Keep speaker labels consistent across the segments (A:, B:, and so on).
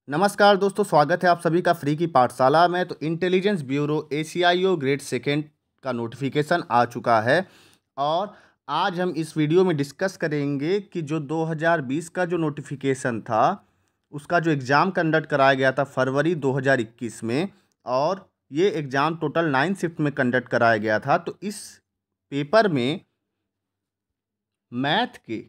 A: नमस्कार दोस्तों, स्वागत है आप सभी का फ्री की पाठशाला में। तो intelligence bureau ACIO grade second का नोटिफिकेशन आ चुका है और आज हम इस वीडियो में डिस्कस करेंगे कि जो 2020 का जो नोटिफिकेशन था उसका जो एग्ज़ाम कंडक्ट कराया गया था फरवरी 2021 में, और ये एग्ज़ाम टोटल 9 शिफ्ट में कंडक्ट कराया गया था। तो इस पेपर में मैथ के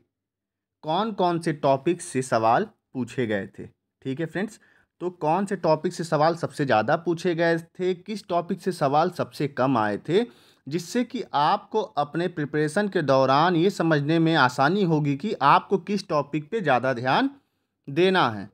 A: कौन कौन से टॉपिक से सवाल पूछे गए थे। ठीक है फ्रेंड्स, तो कौन से टॉपिक से सवाल सबसे ज़्यादा पूछे गए थे, किस टॉपिक से सवाल सबसे कम आए थे, जिससे कि आपको अपने प्रिपरेशन के दौरान ये समझने में आसानी होगी कि आपको किस टॉपिक पे ज़्यादा ध्यान देना है।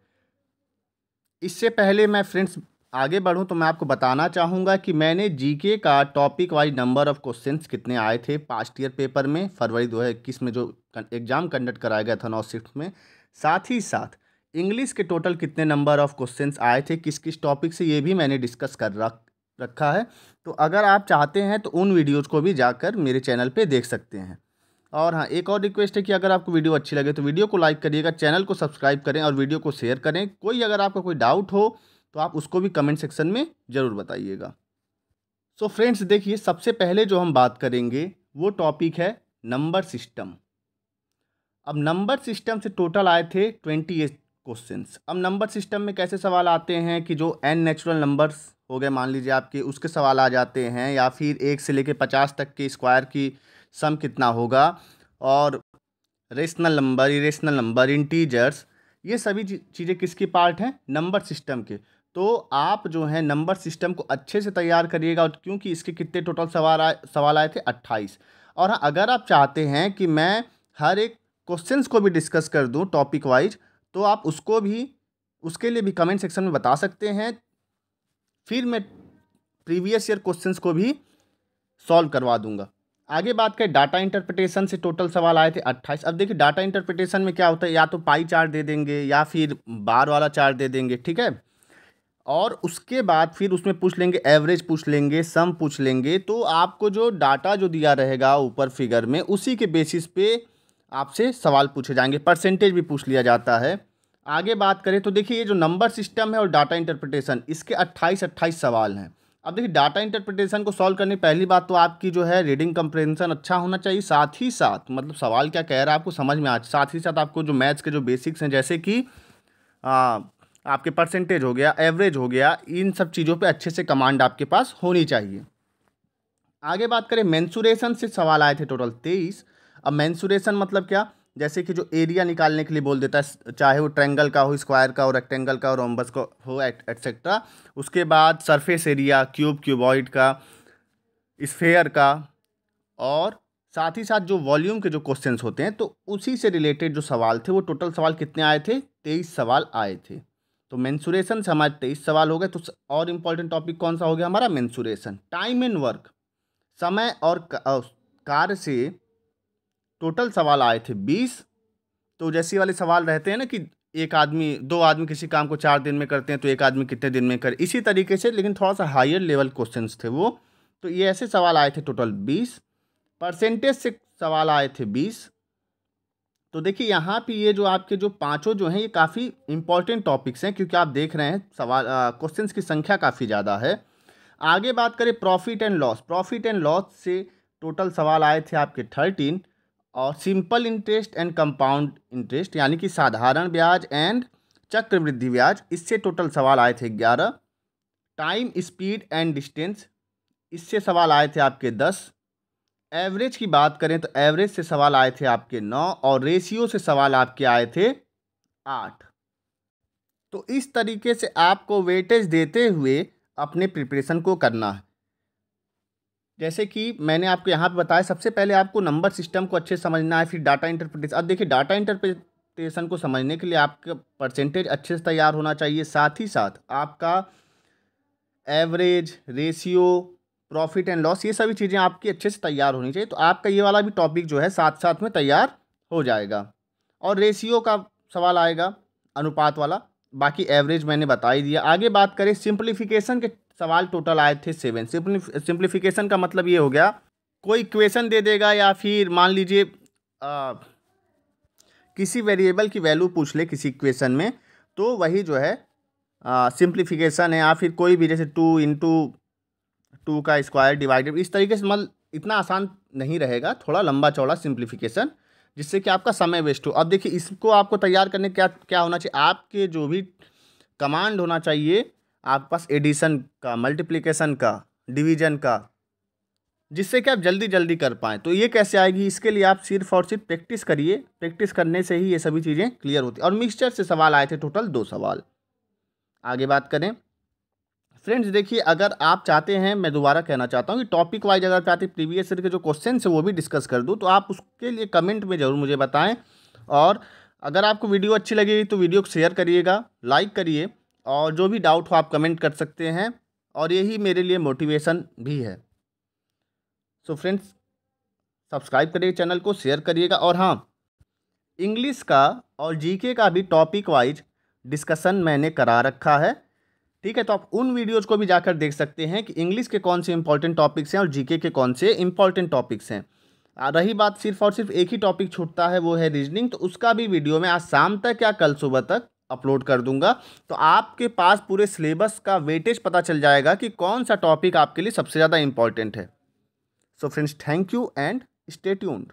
A: इससे पहले मैं फ्रेंड्स आगे बढ़ूं तो मैं आपको बताना चाहूँगा कि मैंने जीके का topic wise number of questions कितने आए थे पास्ट ईयर पेपर में फरवरी 2021 में जो एग्ज़ाम कंडक्ट कराया गया था 9 शिफ्ट में, साथ ही साथ इंग्लिश के टोटल कितने नंबर ऑफ़ क्वेश्चंस आए थे किस किस टॉपिक से, ये भी मैंने डिस्कस कर रखा है। तो अगर आप चाहते हैं तो उन वीडियोज़ को भी जाकर मेरे चैनल पर देख सकते हैं। और हाँ, एक और रिक्वेस्ट है कि अगर आपको वीडियो अच्छी लगे तो वीडियो को लाइक करिएगा, चैनल को सब्सक्राइब करें और वीडियो को शेयर करें। कोई अगर आपका कोई डाउट हो तो आप उसको भी कमेंट सेक्शन में ज़रूर बताइएगा। सो फ्रेंड्स देखिए, सबसे पहले जो हम बात करेंगे वो टॉपिक है नंबर सिस्टम। अब नंबर सिस्टम से टोटल आए थे 28 क्वेश्चंस। अब नंबर सिस्टम में कैसे सवाल आते हैं कि जो n नेचुरल नंबर्स हो गए मान लीजिए आपके, उसके सवाल आ जाते हैं, या फिर 1 से लेकर 50 तक के स्क्वायर की सम कितना होगा, और rational number, irrational number, integers, ये सभी चीज़ें किसकी पार्ट हैं, नंबर सिस्टम के। तो आप जो है नंबर सिस्टम को अच्छे से तैयार करिएगा, और क्योंकि इसके कितने टोटल सवाल आए थे 28। और हाँ, अगर आप चाहते हैं कि मैं हर एक क्वेश्चंस को भी डिस्कस कर दूं टॉपिक वाइज, तो आप उसके लिए भी कमेंट सेक्शन में बता सकते हैं, फिर मैं प्रीवियस ईयर क्वेश्चंस को भी सॉल्व करवा दूंगा। आगे बात करें डाटा इंटरप्रिटेशन से टोटल सवाल आए थे 28। अब देखिए डाटा इंटरप्रिटेशन में क्या होता है, या तो पाई चार्ट दे देंगे या फिर बार वाला चार्ट दे देंगे, ठीक है। और उसके बाद फिर उसमें पूछ लेंगे एवरेज, पूछ लेंगे सम, पूछ लेंगे। तो आपको जो डाटा जो दिया रहेगा ऊपर फिगर में, उसी के बेसिस पे आपसे सवाल पूछे जाएंगे, परसेंटेज भी पूछ लिया जाता है। आगे बात करें तो देखिए ये जो नंबर सिस्टम है और डाटा इंटरप्रिटेशन, इसके 28 सवाल हैं। अब देखिए डाटा इंटरप्रिटेशन को सॉल्व करने पहली बात तो आपकी जो है रीडिंग कंप्रेhension अच्छा होना चाहिए, साथ ही साथ मतलब सवाल क्या कह रहा है आपको समझ में आ, साथ ही साथ आपको जो मैथ्स के जो बेसिक्स हैं, जैसे कि आपके परसेंटेज हो गया, एवरेज हो गया, इन सब चीज़ों पे अच्छे से कमांड आपके पास होनी चाहिए। आगे बात करें मेंसुरेशन से सवाल आए थे टोटल 23। अब मेंसुरेशन मतलब क्या, जैसे कि जो एरिया निकालने के लिए बोल देता है, चाहे वो ट्रायंगल का हो, स्क्वायर का हो, रेक्टेंगल का हो, रोम्बस का हो, एटसेट्रा। उसके बाद सरफेस एरिया, क्यूबॉइड का, स्फेयर का, और साथ ही साथ जो वॉल्यूम के जो क्वेश्चंस होते हैं, तो उसी से रिलेटेड जो सवाल थे वो टोटल सवाल कितने आए थे, 23 सवाल आए थे। तो मेंसुरेशन से हमारे 23 सवाल हो गए। तो और इम्पॉर्टेंट टॉपिक कौन सा हो गया हमारा, मेंसुरेशन। टाइम एंड वर्क, समय और कार्य से टोटल सवाल आए थे 20। तो जैसे वाले सवाल रहते हैं ना कि दो आदमी किसी काम को 4 दिन में करते हैं, तो एक आदमी कितने दिन में करे, इसी तरीके से, लेकिन थोड़ा सा हायर लेवल क्वेश्चंस थे वो। तो ये ऐसे सवाल आए थे टोटल 20। परसेंटेज से सवाल आए थे 20। तो देखिए यहाँ पे ये जो आपके जो पांचों जो हैं ये काफ़ी इंपॉर्टेंट टॉपिक्स हैं, क्योंकि आप देख रहे हैं सवाल क्वेश्चंस की संख्या काफ़ी ज़्यादा है। आगे बात करें profit and loss. Profit and loss से टोटल सवाल आए थे आपके 13। और simple interest and compound interest, यानी कि साधारण ब्याज एंड चक्रवृद्धि ब्याज, इससे टोटल सवाल आए थे 11। टाइम, स्पीड एंड डिस्टेंस, इससे सवाल आए थे आपके 10। एवरेज की बात करें तो एवरेज से सवाल आए थे आपके 9, और रेशियो से सवाल आपके आए थे 8। तो इस तरीके से आपको वेटेज देते हुए अपने प्रिपरेशन को करना है। जैसे कि मैंने आपको यहाँ पे बताया, सबसे पहले आपको नंबर सिस्टम को अच्छे से समझना है, फिर डाटा इंटरप्रिटेशन। अब देखिए डाटा इंटरप्रिटेशन को समझने के लिए आपका परसेंटेज अच्छे से तैयार होना चाहिए, साथ ही साथ आपका average, ratio, profit and loss, ये सभी चीज़ें आपकी अच्छे से तैयार होनी चाहिए। तो आपका ये वाला भी टॉपिक जो है साथ साथ में तैयार हो जाएगा। और रेशियो का सवाल आएगा, अनुपात वाला। बाकी एवरेज मैंने बता ही दिया। आगे बात करें सिंप्लीफिकेशन के सवाल टोटल आए थे 7। सिंप्लीफिकेशन का मतलब ये हो गया, कोई इक्वेशन दे देगा, या फिर मान लीजिए किसी वेरिएबल की वैल्यू पूछ ले किसी इक्वेशन में, तो वही जो है सिंप्लीफिकेशन है, या फिर कोई भी जैसे 2 × 2 का स्क्वायर डिवाइडेड, इस तरीके से मतलब इतना आसान नहीं रहेगा, थोड़ा लंबा चौड़ा सिंप्लीफिकेशन, जिससे कि आपका समय वेस्ट हो। अब देखिए इसको आपको तैयार करने क्या क्या होना चाहिए, आपके जो भी कमांड होना चाहिए आपके पास एडिशन का, मल्टीप्लिकेशन का, डिवीजन का, जिससे कि आप जल्दी जल्दी कर पाएँ। तो ये कैसे आएगी, इसके लिए आप सिर्फ और सिर्फ प्रैक्टिस करिए, प्रैक्टिस करने से ही ये सभी चीज़ें क्लियर होती हैं। और मिक्सचर से सवाल आए थे टोटल 2 सवाल। आगे बात करें फ्रेंड्स, देखिए अगर आप चाहते हैं, मैं दोबारा कहना चाहता हूँ कि टॉपिक वाइज अगर चाहते हैं प्रीवियस ईयर के जो क्वेश्चन है वो भी डिस्कस कर दूँ, तो आप उसके लिए कमेंट में ज़रूर मुझे बताएं। और अगर आपको वीडियो अच्छी लगेगी तो वीडियो को शेयर करिएगा, लाइक करिए, और जो भी डाउट हो आप कमेंट कर सकते हैं, और यही मेरे लिए मोटिवेशन भी है। सो फ्रेंड्स, सब्सक्राइब करिए चैनल को, शेयर करिएगा। और हाँ, इंग्लिश का और जीके का भी टॉपिक वाइज डिस्कशन मैंने करा रखा है, ठीक है। तो आप उन वीडियोज़ को भी जाकर देख सकते हैं कि इंग्लिश के कौन से इंपॉर्टेंट टॉपिक्स हैं और जीके के कौन से इंपॉर्टेंट टॉपिक्स हैं। रही बात सिर्फ और सिर्फ एक ही टॉपिक छूटता है, वो है रीजनिंग, तो उसका भी वीडियो मैं आज शाम तक या कल सुबह तक अपलोड कर दूंगा। तो आपके पास पूरे सिलेबस का वेटेज पता चल जाएगा कि कौन सा टॉपिक आपके लिए सबसे ज़्यादा इंपॉर्टेंट है। So friends, thank you and stay tuned.